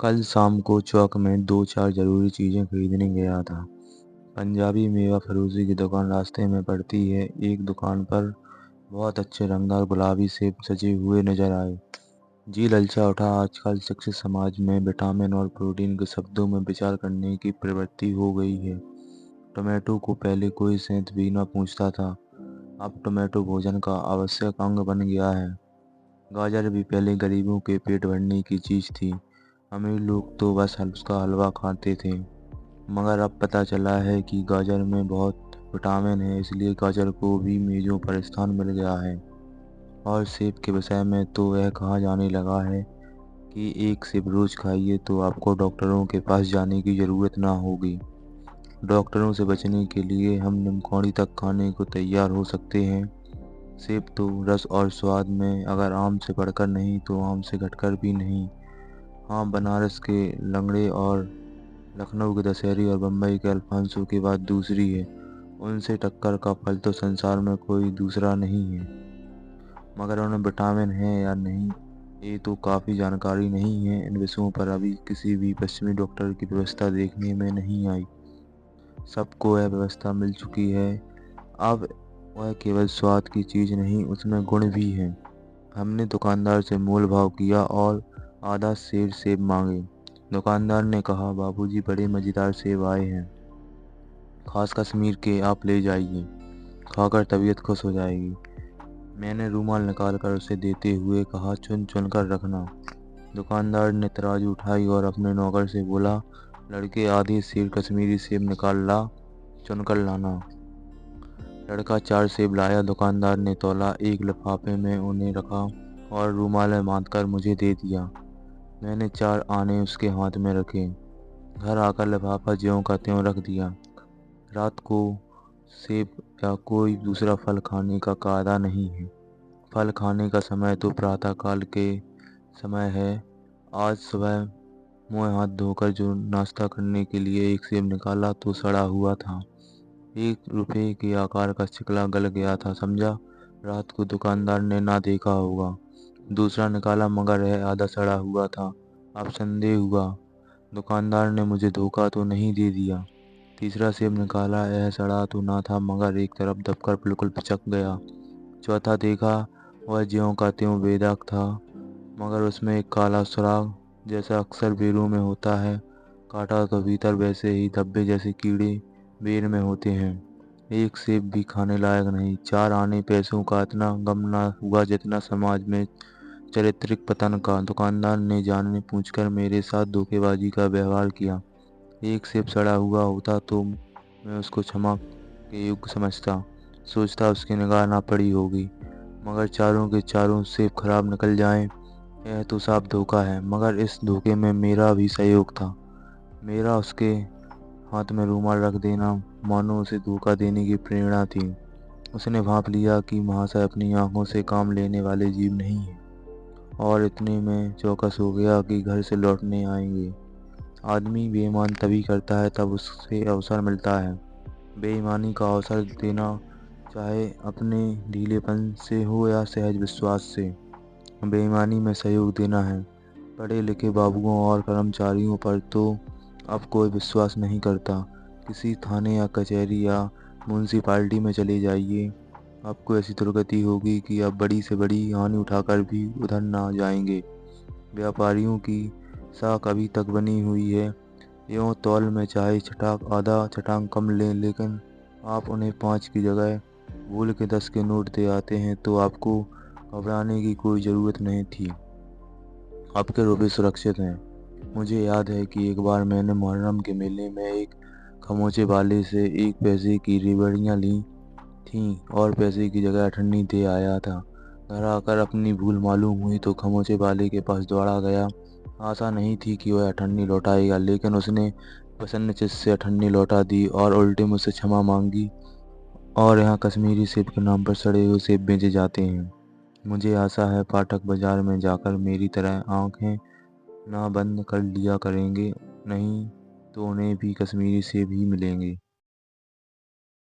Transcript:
कल शाम को चौक में 2-4 ज़रूरी चीज़ें खरीदने गया था। पंजाबी मेवा फरोशी की दुकान रास्ते में पड़ती है। एक दुकान पर बहुत अच्छे रंगदार गुलाबी सेब सजे हुए नजर आए। जी ललचा उठा। आजकल शिक्षित समाज में विटामिन और प्रोटीन के शब्दों में विचार करने की प्रवृत्ति हो गई है। टोमेटो को पहले कोई सेंध भी न पूछता था, अब टोमेटो भोजन का आवश्यक अंग बन गया है। गाजर भी पहले गरीबों के पेट भरने की चीज थी। अमीर लोग तो बस उसका हलवा खाते थे। मगर अब पता चला है कि गाजर में बहुत विटामिन है, इसलिए गाजर को भी मेजों पर स्थान मिल गया है। और सेब के विषय में तो यह कहा जाने लगा है कि एक सेब रोज खाइए तो आपको डॉक्टरों के पास जाने की जरूरत ना होगी। डॉक्टरों से बचने के लिए हम नींबूपानी तक खाने को तैयार हो सकते हैं। सेब तो रस और स्वाद में अगर आम से बढ़कर नहीं तो आम से घटकर भी नहीं। हाँ, बनारस के लंगड़े और लखनऊ के दशहरी और बम्बई के अल्फांसो के बाद दूसरी है। उनसे टक्कर का फल तो संसार में कोई दूसरा नहीं है। मगर उनमें विटामिन है या नहीं, ये तो काफ़ी जानकारी नहीं है। इन विषयों पर अभी किसी भी पश्चिमी डॉक्टर की व्यवस्था देखने में नहीं आई। सबको यह व्यवस्था मिल चुकी है। अब वह केवल स्वाद की चीज़ नहीं, उसमें गुण भी है। हमने दुकानदार से मोल भाव किया और आधा सेर सेब मांगे। दुकानदार ने कहा, बाबूजी बड़े मज़ेदार सेब आए हैं, खास कश्मीर के, आप ले जाइए, खाकर तबीयत खुश हो जाएगी। मैंने रूमाल निकाल कर उसे देते हुए कहा, चुन चुन कर रखना। दुकानदार ने तराजू उठाई और अपने नौकर से बोला, लड़के आधे सेर कश्मीरी सेब निकाल ला, चुन कर लाना। लड़का 4 सेब लाया। दुकानदार ने तौला, एक लिफाफे में उन्हें रखा और रूमाल में बांधकर मुझे दे दिया। मैंने 4 आने उसके हाथ में रखे। घर आकर लिफाफा ज्यों का त्यों रख दिया। रात को सेब या कोई दूसरा फल खाने का कायदा नहीं है। फल खाने का समय तो प्रातः काल के समय है। आज सुबह मुँह हाथ धोकर जो नाश्ता करने के लिए एक सेब निकाला तो सड़ा हुआ था। 1 रुपए के आकार का चिकला गल गया था, समझा। रात को दुकानदार ने ना देखा होगा। दूसरा निकाला मगर यह आधा सड़ा हुआ था। अब संदेह हुआ, दुकानदार ने मुझे धोखा तो नहीं दे दिया। तीसरा सेब निकाला, यह सड़ा तो ना था मगर एक तरफ दबकर बिल्कुल पिचक गया। चौथा देखा, वह ज्यों का त्यों बेदाग था मगर उसमें एक काला सुराग जैसा अक्सर बेरों में होता है। काटा तो भीतर वैसे ही धब्बे जैसे कीड़े बेर में होते हैं। एक सेब भी खाने लायक नहीं। 4 आने पैसों का इतना गम ना हुआ जितना समाज में चारित्रिक पतन का। दुकानदार ने जाने पूछकर मेरे साथ धोखेबाजी का व्यवहार किया। एक सेब सड़ा हुआ होता तो मैं उसको क्षमा के योग्य समझता, सोचता उसकी निगाह ना पड़ी होगी। मगर चारों के चारों सेब खराब निकल जाएं, यह तो साफ धोखा है। मगर इस धोखे में मेरा भी सहयोग था। मेरा उसके हाथ में रूमाल रख देना मानो उसे धोखा देने की प्रेरणा थी। उसने भांप लिया कि महाशय अपनी आंखों से काम लेने वाले जीव नहीं है, और इतने में चौकस हो गया कि घर से लौटने आएंगे। आदमी बेईमान तभी करता है तब उससे अवसर मिलता है। बेईमानी का अवसर देना चाहे अपने ढीलेपन से हो या सहज विश्वास से, बेईमानी में सहयोग देना है। पढ़े लिखे बाबुओं और कर्मचारियों पर तो अब कोई विश्वास नहीं करता। किसी थाने या कचहरी या म्यूनसिपालिटी में चले जाइए, आपको ऐसी दुर्गति होगी कि आप बड़ी से बड़ी हानि उठाकर भी उधर ना जाएंगे। व्यापारियों की साख अभी तक बनी हुई है। यों तौल में चाहे छटाक आधा छटांग कम लें, लेकिन आप उन्हें 5 की जगह भूल के 10 के नोट दे आते हैं तो आपको घबराने की कोई ज़रूरत नहीं थी। आपके रुपये सुरक्षित हैं। मुझे याद है कि एक बार मैंने मुहर्रम के मेले में एक खमोचे वाले से 1 पैसे की रेवड़ियाँ ली थीं और पैसे की जगह अठन्नी दे आया था। घर आकर अपनी भूल मालूम हुई तो खमोचे वाले के पास दौड़ा गया। आशा नहीं थी कि वह अठन्नी लौटाएगा, लेकिन उसने प्रसन्न चित्त से अठन्नी लौटा दी और उल्टे मुझसे क्षमा मांगी। और यहाँ कश्मीरी सेब के नाम पर सड़े हुए सेब बेचे जाते हैं। मुझे आशा है पाठक बाजार में जाकर मेरी तरह आंखें ना बंद कर लिया करेंगे, नहीं तो उन्हें भी कश्मीरी सेब ही मिलेंगे।